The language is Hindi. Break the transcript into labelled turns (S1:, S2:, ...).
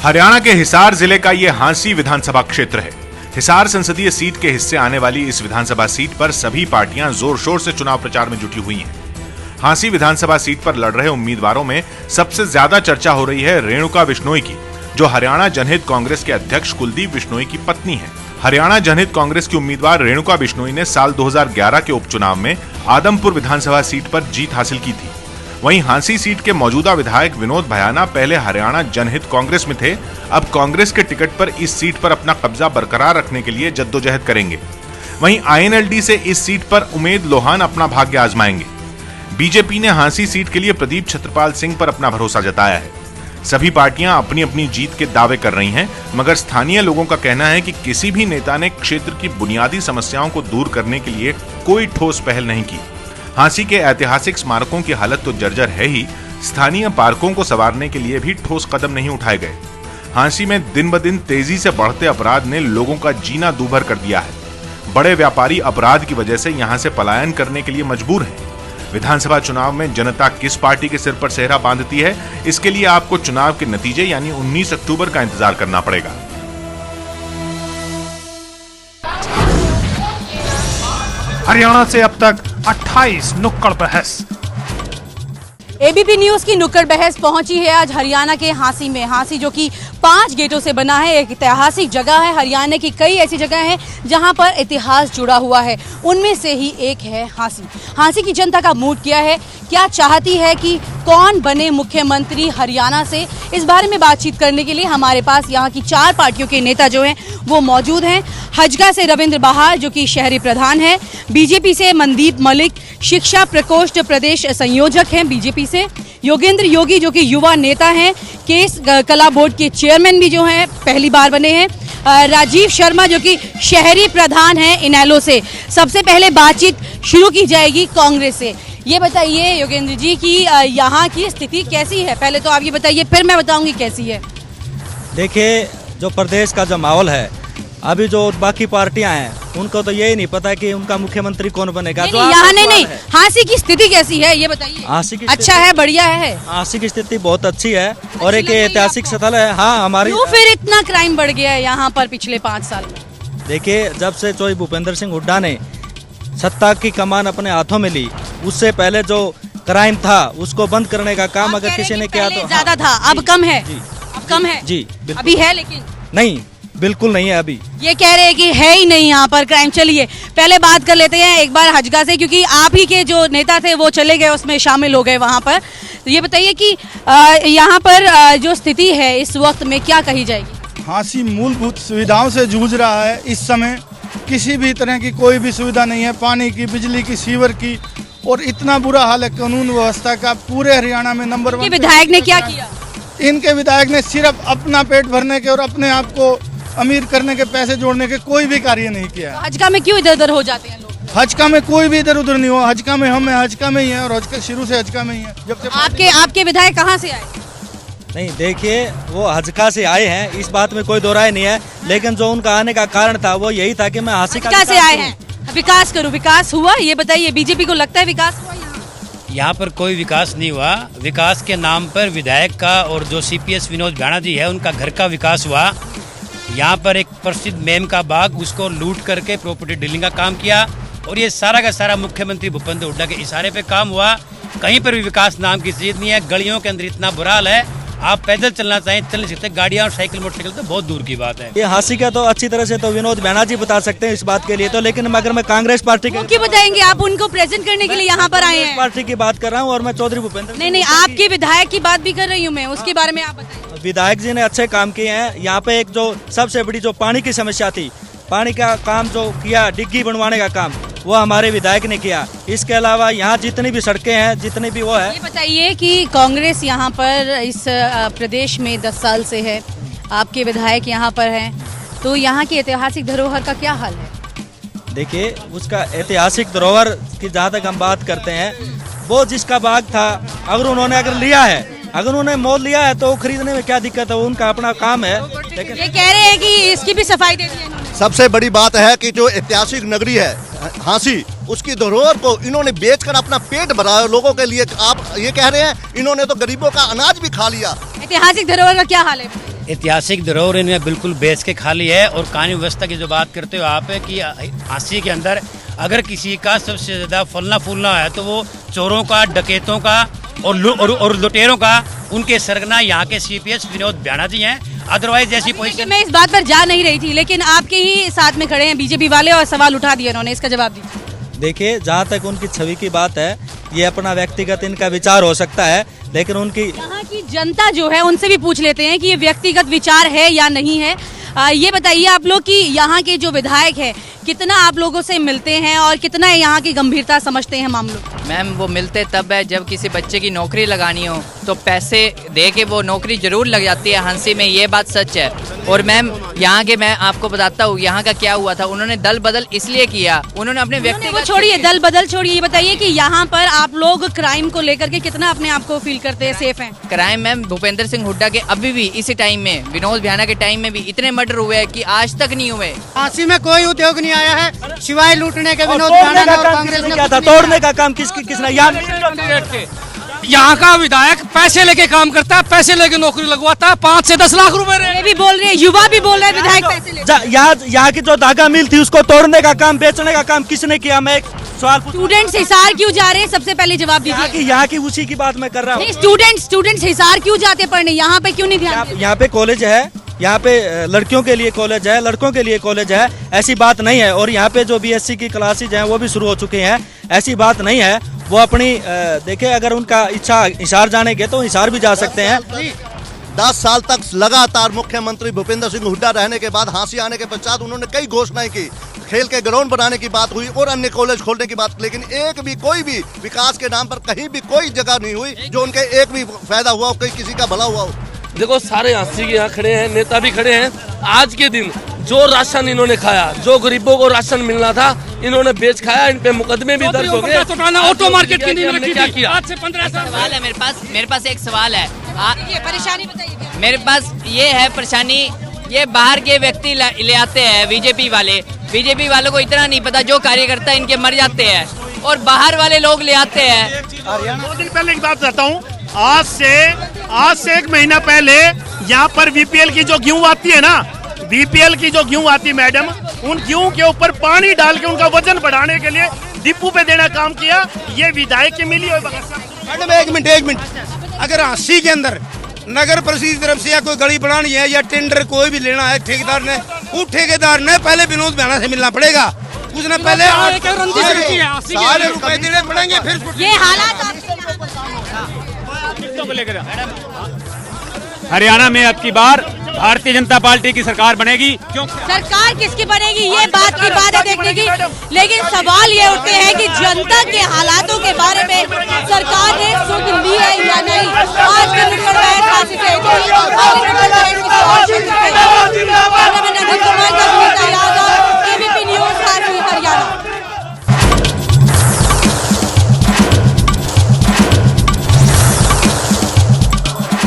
S1: हरियाणा के हिसार जिले का ये हांसी विधानसभा क्षेत्र है। हिसार संसदीय सीट के हिस्से आने वाली इस विधानसभा सीट पर सभी पार्टियां जोर शोर से चुनाव प्रचार में जुटी हुई हैं। हांसी विधानसभा सीट पर लड़ रहे उम्मीदवारों में सबसे ज्यादा चर्चा हो रही है रेणुका बिश्नोई की, जो हरियाणा जनहित कांग्रेस के अध्यक्ष कुलदीप बिश्नोई की पत्नी है। हरियाणा जनहित कांग्रेस की उम्मीदवार रेणुका बिश्नोई ने साल 2011 के उपचुनाव में आदमपुर विधानसभा सीट पर जीत हासिल की थी। वहीं हांसी सीट के मौजूदा विधायक विनोद भयाना पहले हरियाणा जनहित कांग्रेस में थे, अब कांग्रेस के टिकट पर इस सीट पर अपना कब्जा बरकरार रखने के लिए जद्दोजहद करेंगे। वहीं आईएनएलडी से इस सीट पर उमेद लोहान अपना भाग्य आजमाएंगे। बीजेपी ने हांसी सीट के लिए प्रदीप छत्रपाल सिंह पर अपना भरोसा जताया है। सभी पार्टियां अपनी अपनी जीत के दावे कर रही हैं, मगर स्थानीय लोगों का कहना है कि किसी भी नेता ने क्षेत्र की बुनियादी समस्याओं को दूर करने के लिए कोई ठोस पहल नहीं की। हांसी के ऐतिहासिक स्मारकों की हालत तो जर्जर है ही, स्थानीय पार्कों को संवारने के लिए भी ठोस कदम नहीं उठाए गए। हांसी में दिन ब दिन तेजी से बढ़ते अपराध ने लोगों का जीना दूभर कर दिया है। बड़े व्यापारी अपराध की वजह से यहां से पलायन करने के लिए मजबूर हैं। विधानसभा चुनाव में जनता किस पार्टी के सिर पर सेहरा बांधती है, इसके लिए आपको चुनाव के नतीजे यानी 19 अक्टूबर का इंतजार करना पड़ेगा।
S2: हरियाणा से अब तक 28 नुक्कड़ बहस।
S3: एबीपी न्यूज की नुक्कड़ बहस पहुंची है आज हरियाणा के हांसी में। हांसी जो कि 5 गेटों से बना है, एक ऐतिहासिक जगह है। हरियाणा की कई ऐसी जगह हैं जहां पर इतिहास जुड़ा हुआ है, उनमें से ही एक है हांसी। हांसी की जनता का मूड क्या है, क्या चाहती है कि कौन बने मुख्यमंत्री हरियाणा से, इस बारे में बातचीत करने के लिए हमारे पास यहाँ की 4 पार्टियों के नेता जो हैं वो मौजूद हैं। हजगा से रविंद्र बहार जो कि शहरी प्रधान है, बीजेपी से मनदीप मलिक शिक्षा प्रकोष्ठ प्रदेश संयोजक हैं बीजेपी से, योगेंद्र योगी जो कि युवा नेता हैं, केस कला बोर्ड के चेयरमैन भी जो हैं पहली बार बने हैं, राजीव शर्मा जो कि शहरी प्रधान हैं इनेलो से। सबसे पहले बातचीत शुरू की जाएगी कांग्रेस से। ये बताइए योगेंद्र जी कि यहाँ की स्थिति कैसी है, पहले तो आप ये बताइए फिर मैं बताऊंगी कैसी है।
S4: देखिए, जो प्रदेश का जो माहौल है, अभी जो बाकी पार्टियां हैं उनको तो यही नहीं पता कि उनका मुख्यमंत्री कौन बनेगा।
S3: नहीं, हांसी की स्थिति कैसी है ये बताइए।
S4: हांसी की
S3: अच्छा है, बढ़िया है।
S4: हांसी की स्थिति बहुत अच्छी है और एक ऐतिहासिक स्थल है। हाँ, हमारी
S3: क्यों फिर इतना क्राइम बढ़ गया है यहाँ पर पिछले 5 साल में?
S4: देखिए, जब से चौधरी भूपेंद्र सिंह हुड्डा ने सत्ता की कमान अपने हाथों में ली, उससे पहले जो क्राइम था उसको बंद करने का काम अगर किसी ने किया तो
S3: ज्यादा था, अब कम है। अब कम है
S4: जी,
S3: अभी है लेकिन
S4: नहीं, बिल्कुल नहीं है। अभी ये
S3: कह रहे हैं कि है ही नहीं यहाँ पर क्राइम। चलिए पहले बात कर लेते हैं एक बार हजगा से, क्योंकि आप ही के जो नेता थे वो चले गए, उसमें शामिल हो गए वहाँ पर। ये बताइए कि यहाँ पर जो स्थिति है इस वक्त में क्या कही जाएगी?
S5: हांसी मूलभूत सुविधाओं से जूझ रहा है। इस समय किसी भी तरह की कोई भी सुविधा नहीं है, पानी की, बिजली की, सीवर की, और इतना बुरा हाल है कानून व्यवस्था का। पूरे हरियाणा में नंबर 1।
S3: विधायक ने क्या किया?
S5: इनके विधायक ने सिर्फ अपना पेट भरने के और अपने आप को अमीर करने के, पैसे जोड़ने के कोई भी कार्य नहीं किया।
S3: तो हजका में क्यों इधर उधर हो जाते हैं लोग?
S5: हजका में कोई भी इधर उधर नहीं हुआ। हजका में हम हजका में ही है और हजका शुरू से हजका में ही है। जब से
S3: आपके विधायक कहाँ से आए?
S4: नहीं, देखिए, वो हजका से आए हैं, इस बात में कोई दो राय नहीं है, लेकिन जो उनका आने का कारण था वो यही था कि मैं
S3: हजका से आए हैं, विकास करूं। विकास हुआ ये बताइए, बीजेपी को लगता है विकास हुआ?
S6: यहाँ पर कोई विकास नहीं हुआ। विकास के नाम पर विधायक का और जो सीपीएस विनोद भयाना जी है उनका घर का विकास हुआ। यहाँ पर एक प्रसिद्ध मेम का बाग, उसको लूट करके प्रॉपर्टी डीलिंग का काम किया, और ये सारा का सारा मुख्यमंत्री भूपेंद्र हुड्डा के इशारे पे काम हुआ। कहीं पर भी विकास नाम की चीज नहीं है। गलियों के अंदर इतना बुरा हाल है, आप पैदल चलना चाहें चल नहीं सकते, गाड़ियां और साइकिल मोटरसाइकिल तो बहुत दूर की बात है।
S4: ये हांसी का तो अच्छी तरह से तो विनोद भयाना जी बता सकते हैं इस बात के लिए तो, लेकिन अगर मैं कांग्रेस पार्टी
S3: के क्यों बताएंगे? आप उनको प्रेजेंट करने के लिए यहाँ पर आए हैं।
S4: पार्टी की बात कर रहा हूँ और मैं चौधरी भूपेंद्र
S3: नहीं, आपके विधायक की बात भी कर रही हूँ मैं, उसके बारे में आप बताइए।
S4: विधायक जी ने अच्छे काम किए हैं। यहाँ पे एक जो सबसे बड़ी जो पानी की समस्या थी, पानी का काम जो किया, डिग्गी बनवाने का काम, वो हमारे विधायक ने किया। इसके अलावा यहाँ जितनी भी सड़कें हैं, जितनी भी वो है।
S3: ये बताइए कि कांग्रेस यहाँ पर इस प्रदेश में 10 साल से है, आपके विधायक यहाँ पर हैं, तो यहाँ की ऐतिहासिक धरोहर का क्या हाल है?
S4: देखिए, उसका ऐतिहासिक धरोहर की जहाँ तक हम बात करते हैं, वो जिसका बाग था, अगर उन्होंने लिया है, अगर उन्होंने मोल लिया है तो खरीदने में क्या दिक्कत है, उनका अपना काम है।
S3: लेकिन ये कह रहे हैं कि इसकी भी सफाई दे दी है।
S7: सबसे बड़ी बात है कि जो ऐतिहासिक नगरी है हांसी, उसकी धरोहर को इन्होंने बेचकर अपना पेट भरा है लोगों के लिए। आप ये कह रहे हैं इन्होंने तो गरीबों का अनाज भी खा लिया।
S3: ऐतिहासिक धरोहर का क्या हाल है?
S6: ऐतिहासिक धरोहर इनमें बिल्कुल बेच के खाली है। और कानून व्यवस्था की जो बात करते हो आप कि झांसी के अंदर अगर किसी का सबसे ज्यादा फलना फूलना है तो वो चोरों का, डकैतों का और लुटेरों का, उनके सरगना यहाँ के सीपीएस विनोद भ्याणा जी हैं। अदरवाइज जैसी पोजीशन
S3: मैं इस बात पर जा नहीं रही थी, लेकिन आपके ही साथ में खड़े हैं बीजेपी वाले और सवाल उठा दिए उन्होंने, इसका जवाब दीजिए।
S4: देखिए, जहाँ तक उनकी छवि की बात है, ये अपना व्यक्तिगत इनका विचार हो सकता है, लेकिन उनकी
S3: यहाँ की जनता जो है उनसे भी पूछ लेते हैं कि ये व्यक्तिगत विचार है या नहीं है। ये बताइए आप लोग कि यहाँ के जो विधायक है कितना आप लोगों से मिलते हैं और कितना यहाँ की गंभीरता समझते हैं मामलों?
S8: मैम, वो मिलते तब है जब किसी बच्चे की नौकरी लगानी हो तो पैसे दे के वो नौकरी जरूर लग जाती है झांसी में, ये बात सच है। और मैम, यहाँ के मैं आपको बताता हूँ यहाँ का क्या हुआ था। उन्होंने दल बदल इसलिए किया, उन्होंने अपने व्यक्तिगत
S3: छोड़िए, दल बदल छोड़िए, ये बताइए कि यहाँ पर आप लोग क्राइम को लेकर के कितना अपने आप को फील करते हैं, सेफ हैं?
S8: क्राइम मैम, भूपेंद्र सिंह हुड्डा के अभी भी इसी टाइम में, विनोद भ्याणा के टाइम में भी इतने मर्डर हुए हैं कि आज तक नहीं हुए।
S9: झांसी में कोई उद्योग नहीं आया है सिवाय लूटने के। विनोद भ्याणा ने और कांग्रेस ने
S4: क्या था? तोड़ने का काम किसने?
S2: यहाँ का विधायक पैसे लेके काम करता है, पैसे लेके नौकरी लगवाता है, 5 से 10 लाख रुपए।
S3: ये भी बोल रहे हैं, युवा भी बोल रहे हैं विधायक पैसे लेके।
S4: यहाँ की जो धागा मिल थी उसको तोड़ने का काम, बेचने का काम किसने किया? मैं एक सवाल पूछ।
S3: स्टूडेंट्स हिसार क्यों जा रहे हैं, सबसे पहले जवाब दीजिए।
S4: यहाँ की उसी की बात मैं कर रहा हूँ।
S3: स्टूडेंट्स हिसार क्यों जाते पढ़ने, यहाँ पे क्यों नहीं ध्यान?
S4: यहाँ पे कॉलेज है, यहाँ पे लड़कियों के लिए कॉलेज है, लड़कों के लिए कॉलेज है, ऐसी बात नहीं है। और यहाँ पे जो बीएससी की क्लासेज हैं वो भी शुरू हो चुके हैं, ऐसी बात नहीं है। वो अपनी देखे, अगर उनका इच्छा हिसार जाने के तो हिसार भी जा सकते हैं।
S7: 10 साल तक लगातार मुख्यमंत्री भूपेंद्र सिंह हुड्डा रहने के बाद झांसी आने के पश्चात उन्होंने कई घोषणाएं की, खेल के ग्राउंड बनाने की बात हुई और अन्य कॉलेज खोलने की बात, लेकिन एक भी कोई भी विकास के नाम पर कहीं भी कोई जगह नहीं हुई जो उनके एक भी फायदा हुआ हो, कहीं किसी का भला हुआ हो।
S10: देखो, सारे झांसी के यहाँ खड़े हैं, नेता भी खड़े हैं। आज के दिन जो राशन इन्होंने खाया, जो गरीबों को राशन मिलना था, इन्होंने बेच खाया। इन पे मुकदमे भी दर्ज हो गए।
S2: ऑटो मार्केट की नींव रखी
S10: क्या
S2: थी
S10: किया?
S2: आज से 15 साल।
S8: सवाल है मेरे पास एक सवाल है।
S3: परेशानी बताइए।
S8: मेरे पास ये है परेशानी, ये बाहर के व्यक्ति ले आते हैं बीजेपी वालों को इतना नहीं पता, जो कार्यकर्ता इनके मर जाते हैं और बाहर वाले लोग ले आते हैं।
S2: 2 दिन पहले की बात बताता हूँ, आज से 1 महीना पहले यहाँ पर बीपीएल की जो गेहूं आती है ना, बीपीएल की जो गेहूं आती मैडम, उन गेहूं के ऊपर पानी डाल के उनका वजन बढ़ाने के लिए डिपू पे देना काम किया। ये विधायक की मिली और
S9: मैडम एक मिनट, अगर झांसी के अंदर नगर परिषद की तरफ से या कोई गली बनानी है या टेंडर कोई भी लेना है ठेकेदार ने, वो ठेकेदार ने पहले विनोद भ्याणा से मिलना पड़ेगा। उसने पहले सारे रुपए देने पड़ेंगे। फिर
S3: ये हालात
S11: हरियाणा में अब की बार भारतीय जनता पार्टी की सरकार बनेगी। क्यों?
S3: सरकार किसकी बनेगी ये बात की बात है देखने की, लेकिन सवाल ये उठते हैं कि जनता के हालातों के बारे में सरकार